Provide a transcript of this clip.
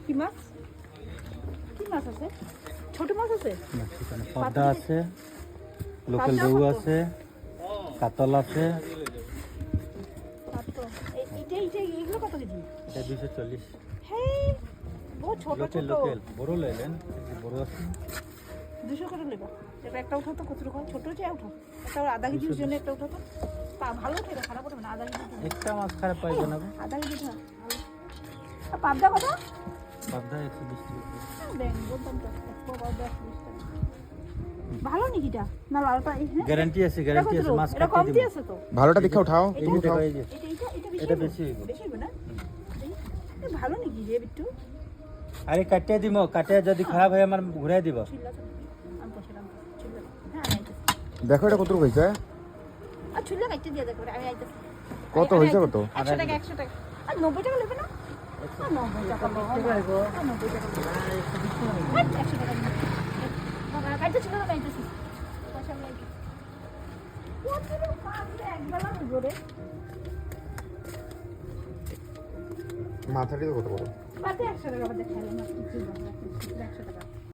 কি মাছ? কি মাছ আছে? ছোট মাছ আছে? পাবদা আছে, লোকাল রৌ আছে, কাতল আছে। এগুলো কত কেজি? এটা 240। হ্যাঁ, বহুত ছোট ছোট। লোকাল বড় লইলেন, বড় আছে 200 করে নেবা। এটা একটা উঠাও তো, কত রকম ছোট যে উঠাও। একটা আধা কেজির জন্য একটা উঠাও তো। ভালো উঠে, খারাপ উঠবে না, আধা কেজি। একটা মাছ খারাপ পাইবে না। আধা কেজি উঠা। আর পাবদা কত? পাবদা 120 টাকা। দেন বলতাম তো, পাবদা 120 টাকা। ভালো নাকি এটা? না লালটা গ্যারান্টি আছে, গ্যারান্টি আছে, মাছ এটা কাটতে কমতি দিবেন। আছে তো। ভালোটা দেখে উঠাও, এই তুমি উঠাও। যে এটা এটা বেশি হইব। বেশি হবে না? ভালো নাকি রে বিট্টু? আরে কাটিয়ে দিমো, কাটিয়ে যদি খারাপ হয় আমার ঘুরাই দিব। চিল্লা তো আমি বসেলাম, চিল্লা। হ্যাঁ আইতেছি। দেখো এটা কত হয়েছে। আর চিল্লা কাটতে দিয়ে দেখো, আমি আইতেছি। কত হয়েছে কত? 100 টাকা 100 টাকা। আর 90 টাকা নেবে না? 90 টাকা নেবো। 90 টাকা। 100 টাকা নেবো। বাবা কাটতে ছিল না, কাটতেছি। পয়সা নাই। কত মাছ একবেলা ধরে? মাথাটি তো কত বড়? বাদে 100 টাকা বাদে খাইলাম না, কিছু 100 টাকা।